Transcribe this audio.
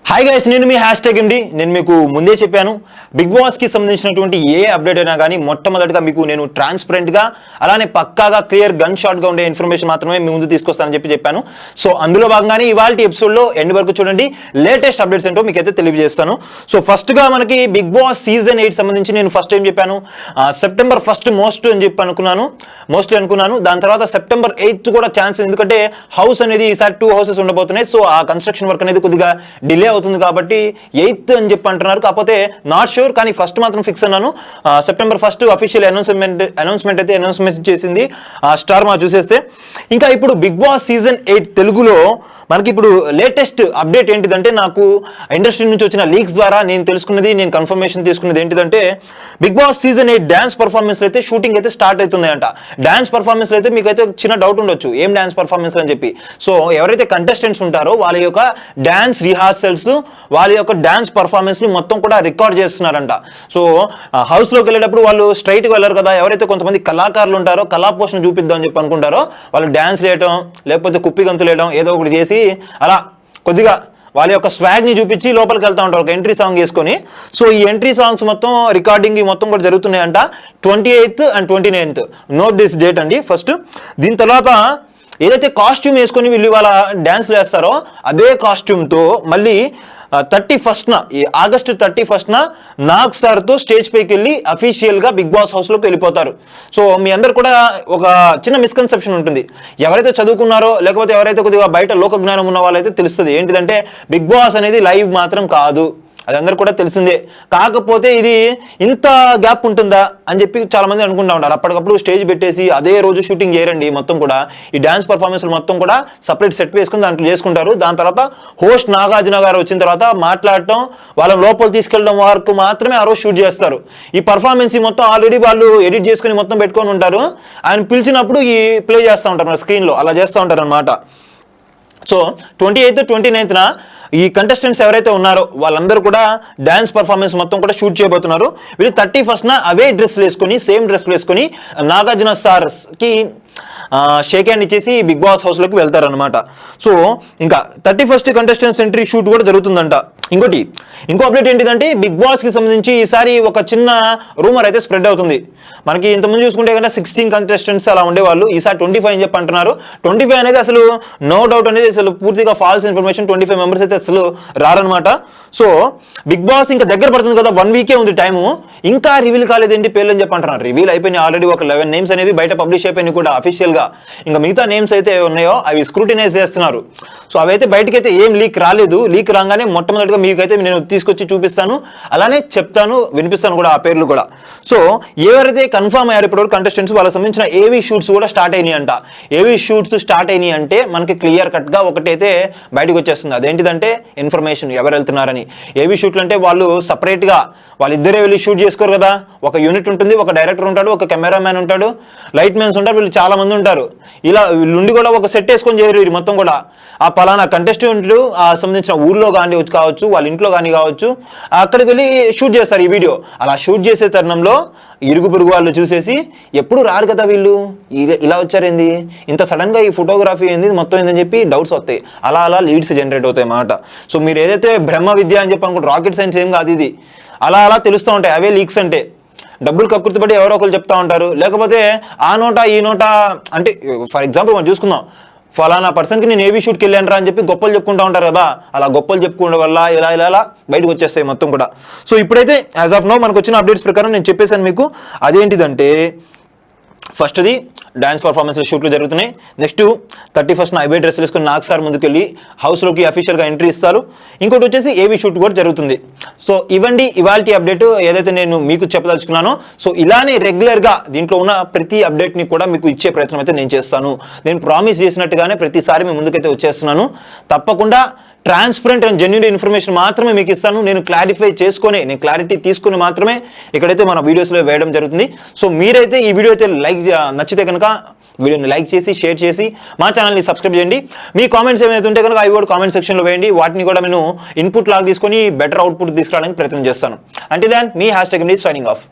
Hi guys, నేను మీ #MD. నేను మీకు ముందే చెప్పాను, బిగ్ బాస్కి సంబంధించినటువంటి ఏ అప్డేట్ అయినా కానీ మొట్టమొదటిగా మీకు నేను ట్రాన్స్పరెంట్గా అలానే పక్కాగా క్లియర్ గన్ షాట్గా ఉండే ఇన్ఫర్మేషన్ మాత్రమే మీ ముందు తీసుకొస్తానని చెప్పాను. సో అందులో భాగంగానే ఇవాళ ఎపిసోడ్లో ఎండ్ వరకు చూడండి, లేటెస్ట్ అప్డేట్స్ ఏంటో మీకైతే తెలియజేస్తాను. సో ఫస్ట్గా మనకి బిగ్ బాస్ సీజన్ 8 సంబంధించి నేను ఫస్ట్ ఏం చెప్పాను, సెప్టెంబర్ 1 మోస్ట్లీ అనుకున్నాను. దాని తర్వాత సెప్టెంబర్ 8 కూడా ఛాన్స్, ఎందుకంటే హౌస్ అనేది ఈసారి 2 హౌసెస్ ఉండబోతున్నాయి. సో ఆ కన్స్ట్రక్షన్ వర్క్ అనేది కొద్దిగా డిలే అవుతుంది కాబట్టి 8 అని చెప్పి అంటున్నారు. కాకపోతే నాట్ షూర్, కానీ ఫస్ట్ మాత్రం ఫిక్స్ అన్నాను. సెప్టెంబర్ 1 అఫీషియల్ అనౌన్స్మెంట్ చేసింది స్టార్ మా చూసేస్తే. ఇంకా ఇప్పుడు బిగ్ బాస్ సీజన్ 8 తెలుగులో మనకి ఇప్పుడు లేటెస్ట్ అప్డేట్ ఏంటిదంటే, నాకు ఇండస్ట్రీ నుంచి వచ్చిన లీక్స్ ద్వారా నేను కన్ఫర్మేషన్ తీసుకున్నది ఏంటిదంటే, Bigg Boss season 8 dance performance అయితే షూటింగ్ అయితే స్టార్ట్ అవుతున్నాయంట. డాన్స్ పర్ఫార్మెన్స్ అయితే మీకు అయితే చిన్న డౌట్ ఉండొచ్చు, ఏం డాన్స్ పర్ఫార్మెన్స్ అని చెప్పి. సో ఎవరైతే కంటెస్టెంట్స్ ఉంటారో వాళ్ళ యొక్క డాన్స్ రిహార్సల్స్, వాళ్ళ యొక్క డాన్స్ పర్ఫార్మెన్స్ ని మొత్తం కూడా రికార్డ్ చేస్తున్నారంట. సో హౌస్ లోకి వెళ్ళేటప్పుడు వాళ్ళు స్ట్రైట్గా వెళ్ళరు కదా, ఎవరైతే కొంతమంది కళాకారులు ఉంటారో కళా పోషణ చూపిద్దాం అని చెప్పి అనుకుంటారో వాళ్ళు డాన్స్ వేయటం, లేకపోతే కుప్పి గంతులు వేయడం, ఏదో ఒకటి చేసి అలా కొద్దిగా వాళ్ళ యొక్క స్వాగ్ని చూపించి లోపలికి వెళ్తూ ఉంటారు ఒక ఎంట్రీ సాంగ్ వేసుకొని. సో ఈ ఎంట్రీ సాంగ్స్ మొత్తం రికార్డింగ్ మొత్తం కూడా జరుగుతున్నాయంట 28th and 29th. Note this date అండి ఫస్ట్. దీని తర్వాత ఏదైతే కాస్ట్యూమ్ వేసుకొని వీళ్ళు వాళ్ళ డ్యాన్స్లు వేస్తారో అదే కాస్ట్యూమ్తో మళ్ళీ 31st ఈ ఆగస్టు 31st నాగ్ సార్తో స్టేజ్ పైకి వెళ్ళి అఫీషియల్గా బిగ్ బాస్ హౌస్లోకి వెళ్ళిపోతారు. సో మీ అందరు కూడా ఒక చిన్న మిస్కన్సెప్షన్ ఉంటుంది, ఎవరైతే చదువుకున్నారో లేకపోతే ఎవరైతే కొద్దిగా బయట లోక జ్ఞానం ఉన్న వాళ్ళైతే తెలుస్తుంది ఏంటిదంటే, బిగ్ బాస్ అనేది లైవ్ మాత్రం కాదు, అది అందరు కూడా తెలిసిందే. కాకపోతే ఇది ఇంత గ్యాప్ ఉంటుందా అని చెప్పి చాలా మంది అనుకుంటా ఉంటారు. అప్పటికప్పుడు స్టేజ్ పెట్టేసి అదే రోజు షూటింగ్ చేయరండి, మొత్తం కూడా ఈ డాన్స్ పర్ఫార్మెన్స్లు మొత్తం కూడా సపరేట్ సెట్ వేసుకుని దాంట్లో చేసుకుంటారు. దాని తర్వాత హోస్ట్ నాగార్జున గారు వచ్చిన తర్వాత మాట్లాడటం, వాళ్ళని లోపల తీసుకెళ్ళడం వరకు మాత్రమే ఆ రోజు షూట్ చేస్తారు. ఈ పర్ఫార్మెన్స్ మొత్తం ఆల్రెడీ వాళ్ళు ఎడిట్ చేసుకుని మొత్తం పెట్టుకొని ఉంటారు. ఆయన పిలిచినప్పుడు ఈ ప్లే చేస్తూ ఉంటారు మన స్క్రీన్లో, అలా చేస్తూ ఉంటారు అనమాట. సో 28th 29th ఈ కంటెస్టెంట్స్ ఎవరైతే ఉన్నారో వాళ్ళందరూ కూడా డాన్స్ పర్ఫార్మెన్స్ మొత్తం కూడా షూట్ చేయబోతున్నారు. వీళ్ళు 31st అవే డ్రెస్లు వేసుకొని, సేమ్ డ్రెస్లు వేసుకొని నాగార్జున సార్కి షేక్ హ్యాండ్ ఇచ్చేసి బిగ్ బాస్ హౌస్లోకి వెళ్తారనమాట. సో ఇంకా 31st కంటెస్టెంట్స్ ఎంట్రీ షూట్ కూడా జరుగుతుందంట. ఇంకో అప్డేట్ ఏంటిదంటే, బిగ్ బాస్కి సంబంధించి ఈసారి ఒక చిన్న రూమర్ అయితే స్ప్రెడ్ అవుతుంది. మనకి ఇంతకుముందు చూసుకుంటే కనుక 16 కంటెస్టెంట్స్ అలా ఉండేవాళ్ళు, ఈసారి 25 అని చెప్పి అంటున్నారు. 25 అనేది అసలు నో డౌట్ అనేది అసలు పూర్తిగా ఫాల్స్ ఇన్ఫర్మేషన్. 25 మెంబర్స్ అయితే అసలు రారనమాట. సో బిగ్ బాస్ ఇంకా దగ్గర పడుతుంది కదా, 1 వీకే ఉంది టైము, ఇంకా రివీల్ కాలేదేంటి పేర్లు అని చెప్పి అంటున్నారు. రివీల్ అయిపోయినాయి ఆల్రెడీ, ఒక 11 నేమ్స్ అనేవి బయట పబ్లిష్ అయిపోయినాయి కూడా అఫీషియల్గా. ఇంకా మిగతా నేమ్స్ అయితే ఉన్నాయో అవి స్క్రూటినైజ్ చేస్తున్నారు. సో అవైతే బయటకైతే ఏం లీక్ రాలేదు. లీక్ రాగానే మొట్టమొదటిగా మీకైతే నేను తీసుకొచ్చి చూపిస్తాను, అలానే చెప్తాను, వినిపిస్తాను కూడా ఆ పేర్లు కూడా. సో ఎవరైతే కన్ఫర్మ్ అయ్యారు ఇప్పటివరకు కంటెస్టెంట్స్, వాళ్ళకి సంబంధించిన ఏవీ షూట్స్ కూడా స్టార్ట్ అయినాయి అంట. ఏవీ షూట్స్ స్టార్ట్ అయినాయి అంటే మనకి క్లియర్ కట్గా ఒకటైతే బయటకు వచ్చేస్తుంది, అదేంటిదంటే ఇన్ఫర్మేషన్ ఎవరు వెళ్తున్నారని. ఏవీ షూట్లు అంటే వాళ్ళు సపరేట్గా వాళ్ళిద్దరే వెళ్ళి షూట్ చేసుకోరు కదా, ఒక యూనిట్ ఉంటుంది, ఒక డైరెక్టర్ ఉంటాడు, ఒక కెమెరామ్యాన్ ఉంటాడు, లైట్ మ్యాన్స్ ఉంటారు, వీళ్ళు చాలా మంది ఉంటారు. ఇలా వీళ్ళుండి కూడా ఒక సెట్ వేసుకొని చేయరు వీరు మొత్తం కూడా. ఆ పలానా కంటెస్టెంట్లు సంబంధించిన ఊర్లో కానీ కావచ్చు, వాళ్ళ ఇంట్లో కానీ కావచ్చు, అక్కడికి వెళ్ళి షూట్ చేస్తారు ఈ వీడియో. అలా షూట్ చేసే తరుణంలో ఇరుగు పొరుగు వాళ్ళు చూసేసి, ఎప్పుడు రారు కదా వీళ్ళు, ఇలా వచ్చారేంది, ఇంత సడన్గా ఈ ఫోటోగ్రఫీ ఏంది మొత్తం ఏందని చెప్పి డౌట్స్ వస్తాయి. అలా లీడ్స్ జనరేట్ అవుతాయి అన్నమాట. సో మీరు ఏదైతే బ్రహ్మ విద్య అని చెప్పి అనుకుంటే రాకెట్ సైన్స్ ఏం కాదు ఇది. అలా తెలుస్తూ ఉంటాయి అవే లీక్స్ అంటే. డబ్బులు కక్కుర్తిపడి ఎవరో ఒకరు చెప్తా ఉంటారు, లేకపోతే ఆ నోట ఈ నోట. అంటే ఫర్ ఎగ్జాంపుల్ మనం చూసుకుందాం, ఫలానా పర్సన్కి నేను ఏవీ షూట్కి వెళ్ళాను రా అని చెప్పి గొప్పలు చెప్పుకుంటూ ఉంటారు కదా, అలా గొప్పలు చెప్పుకోవడం వల్ల ఇలా బయటకు వచ్చేస్తాయి మొత్తం కూడా. సో ఇప్పుడైతే యాజ్ ఆఫ్ నో మనకు వచ్చిన అప్డేట్స్ ప్రకారం నేను చెప్పేశాను మీకు. అదేంటిదంటే, ఫస్ట్ది డాన్స్ పర్ఫార్మెన్స్ షూట్లు జరుగుతున్నాయి. నెక్స్ట్ 31st అవే డ్రెస్లు వేసుకుని నాగ్ సార్ ముందుకెళ్ళి హౌస్లోకి అఫీషియల్గా ఎంట్రీ ఇస్తారు. ఇంకోటి వచ్చేసి ఏవీ షూట్ కూడా జరుగుతుంది. సో ఇవ్వండి ఇవాల్టి అప్డేట్ ఏదైతే నేను మీకు చెప్పదలుచుకున్నానో. సో ఇలానే రెగ్యులర్గా దీంట్లో ఉన్న ప్రతి అప్డేట్ని కూడా మీకు ఇచ్చే ప్రయత్నం అయితే నేను చేస్తాను. నేను ప్రామిస్ చేసినట్టుగానే ప్రతిసారి మీ ముందుకైతే వచ్చేస్తున్నాను. తప్పకుండా ట్రాన్స్పరెంట్ అండ్ జెన్యూన్ ఇన్ఫర్మేషన్ మాత్రమే మీకు ఇస్తాను. నేను క్లారిటీ తీసుకుని మాత్రమే ఇక్కడైతే మన వీడియోస్లో వేయడం జరుగుతుంది. సో మీరైతే ఈ వీడియో అయితే నచ్చితే కనుక వీడియోని లైక్ చేసి, షేర్ చేసి మా ఛానల్ని సబ్స్క్రైబ్ చేయండి. మీ కామెంట్స్ ఏమైతే ఉంటే కనుక అవి కూడా కామెంట్ సెక్షన్లో వేయండి. వాటిని కూడా నేను ఇన్పుట్ లాగా తీసుకొని బెటర్ అవుట్పుట్ తీసుకురావడానికి ప్రయత్నం చేస్తాను. అంటే దాన్ మీ #MD సైనింగ్ ఆఫ్.